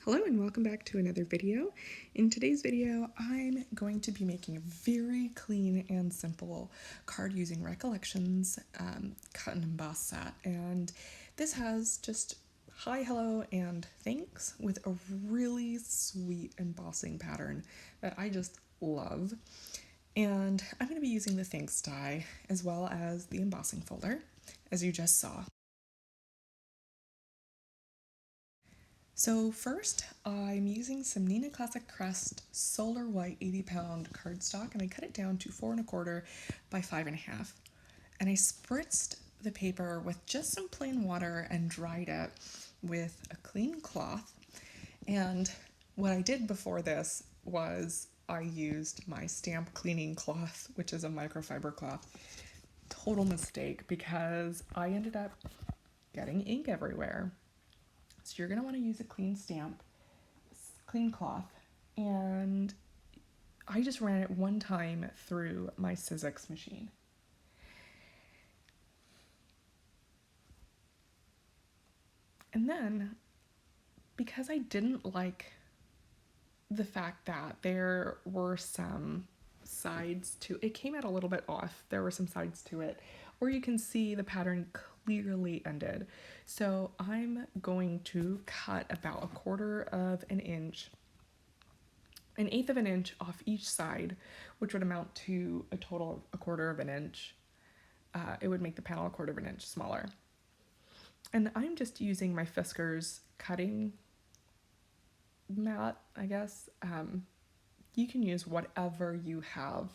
Hello and welcome back to another video. In today's video, I'm going to be making a very clean and simple card using Recollections cut and emboss set. And this has just hi, hello, and thanks with a really sweet embossing pattern that I just love. And I'm going to be using the thanks die as well as the embossing folder, as you just saw. So first, I'm using some Neenah Classic Crest Solar White 80-pound cardstock, and I cut it down to 4 1/4 by 5 1/2. And I spritzed the paper with just some plain water and dried it with a clean cloth. And what I did before this was I used my stamp cleaning cloth, which is a microfiber cloth. Total mistake because I ended up getting ink everywhere. So you're going to want to use a clean clean cloth, and I just ran it one time through my Sizzix machine. And then, because I didn't like the fact that there were some sides to it, came out a little bit off. There were some sides to it, or you can see the pattern clearly ended. So I'm going to cut about 1/4 of an inch, 1/8 of an inch off each side, which would amount to a total of 1/4 of an inch. It would make the panel 1/4 of an inch smaller. And I'm just using my Fiskars cutting mat, I guess. You can use whatever you have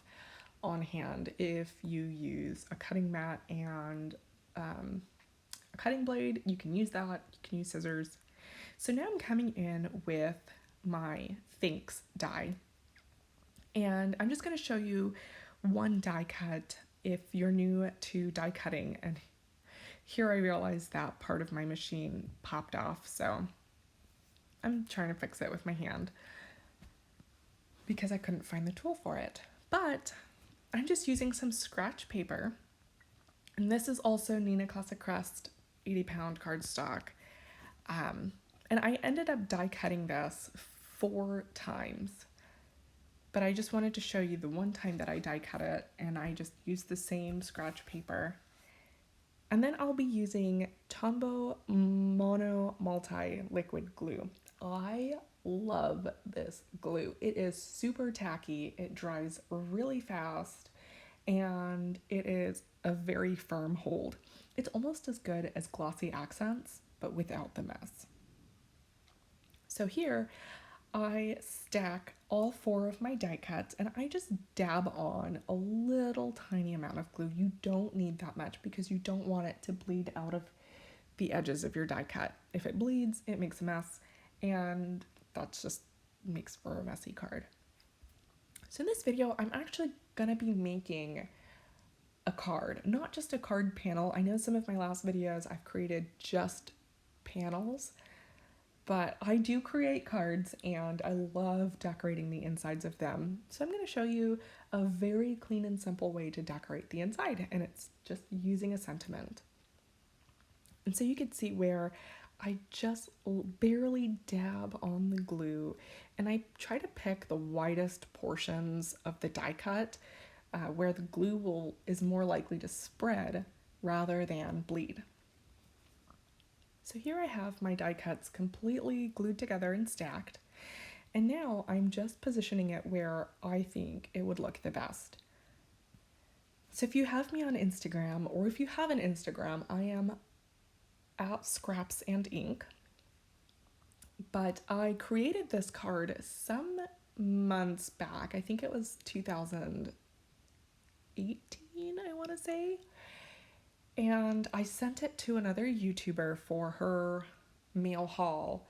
on hand. If you use a cutting mat and a cutting blade, you can use that. You can use scissors. So now I'm coming in with my thanks die, and I'm just going to show you one die cut if you're new to die cutting. And here I realized that part of my machine popped off, so I'm trying to fix it with my hand because I couldn't find the tool for it. But I'm just using some scratch paper, and this is also Neenah Classic Crest 80-pound cardstock. And I ended up die cutting this 4 times, but I just wanted to show you the one time that I die cut it, and I just used the same scratch paper. And then I'll be using Tombow Mono Multi Liquid Glue. I love this glue. It is super tacky, it dries really fast, and it is a very firm hold. It's almost as good as Glossy Accents, but without the mess. So here, I stack all 4 of my die cuts, and I just dab on a little tiny amount of glue. You don't need that much because you don't want it to bleed out of the edges of your die cut. If it bleeds, it makes a mess, and that just makes for a messy card. So in this video, I'm actually gonna be making a card, not just a card panel. I know some of my last videos I've created just panels, but I do create cards and I love decorating the insides of them. So I'm going to show you a very clean and simple way to decorate the inside, and it's just using a sentiment. And so you can see where I just barely dab on the glue, and I try to pick the widest portions of the die cut where the glue is more likely to spread rather than bleed. So here I have my die cuts completely glued together and stacked, and now I'm just positioning it where I think it would look the best. So if you have me on Instagram, or if you have an Instagram, I am at Scraps and Ink, but I created this card some months back. I think it was 2018, I want to say. And I sent it to another YouTuber for her mail haul,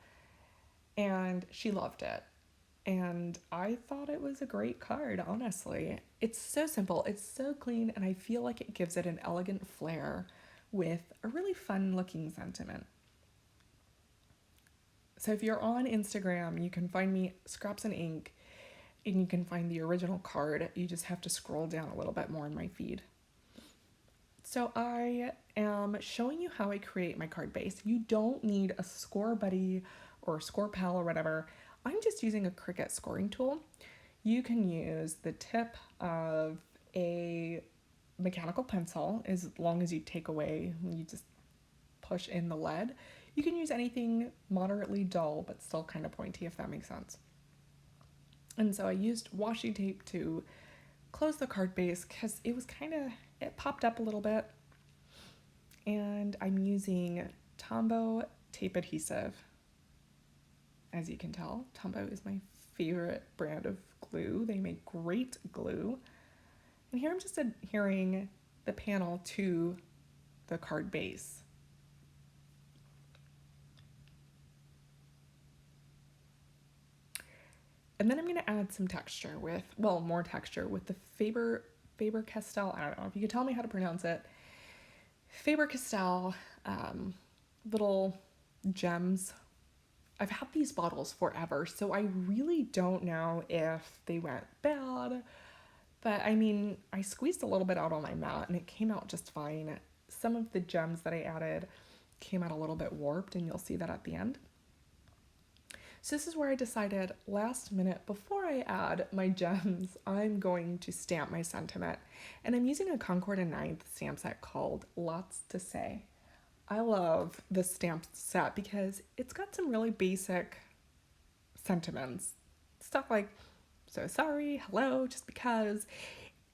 and she loved it. And I thought it was a great card, honestly. It's so simple, it's so clean, and I feel like it gives it an elegant flair with a really fun looking sentiment. So if you're on Instagram, you can find me Scraps and Ink, and you can find the original card. You just have to scroll down a little bit more in my feed. So I am showing you how I create my card base. You don't need a Score Buddy or score pal or whatever, I'm just using a Cricut scoring tool. You can use the tip of a mechanical pencil as long as you take away, you just push in the lead. You can use anything moderately dull but still kind of pointy, if that makes sense. And so I used washi tape to close the card base because it was it popped up a little bit. And I'm using Tombow tape adhesive. As you can tell, Tombow is my favorite brand of glue. They make great glue. And here I'm just adhering the panel to the card base. And then I'm going to add some texture more texture with the Faber-Castell, I don't know if you could tell me how to pronounce it, Faber-Castell little gems. I've had these bottles forever, so I really don't know if they went bad, but I mean, I squeezed a little bit out on my mat and it came out just fine. Some of the gems that I added came out a little bit warped, and you'll see that at the end. So this is where I decided last minute, before I add my gems, I'm going to stamp my sentiment. And I'm using a Concord & Ninth stamp set called Lots to Say. I love this stamp set because it's got some really basic sentiments. Stuff like, so sorry, hello, just because,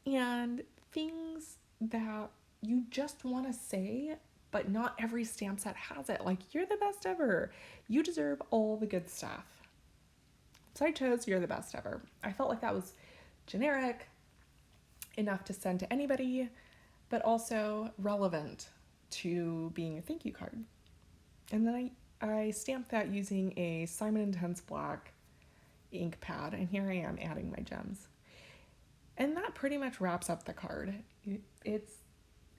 and things that you just want to say, but not every stamp set has it. Like, you're the best ever. You deserve all the good stuff. So I chose You're the Best Ever. I felt like that was generic enough to send to anybody, but also relevant to being a thank you card. And then I stamped that using a Simon & Tense black ink pad, and here I am adding my gems. And that pretty much wraps up the card. It's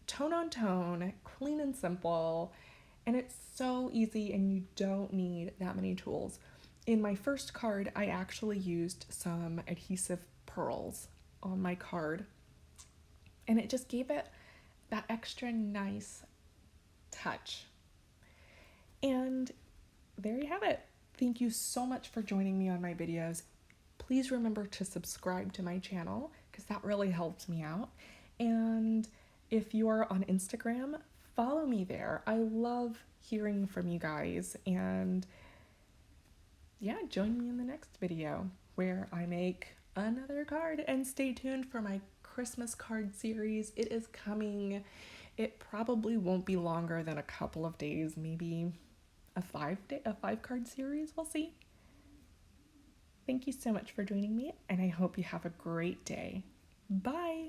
tone on tone, clean and simple, and it's so easy, and you don't need that many tools. In my first card, I actually used some adhesive pearls on my card, and it just gave it that extra nice touch. And there you have it. Thank you so much for joining me on my videos. Please remember to subscribe to my channel because that really helps me out. And if you are on Instagram, follow me there. I love hearing from you guys. And yeah, join me in the next video where I make another card. And stay tuned for my Christmas card series. It is coming. It probably won't be longer than a couple of days, maybe a 5 card series. We'll see. Thank you so much for joining me, and I hope you have a great day. Bye.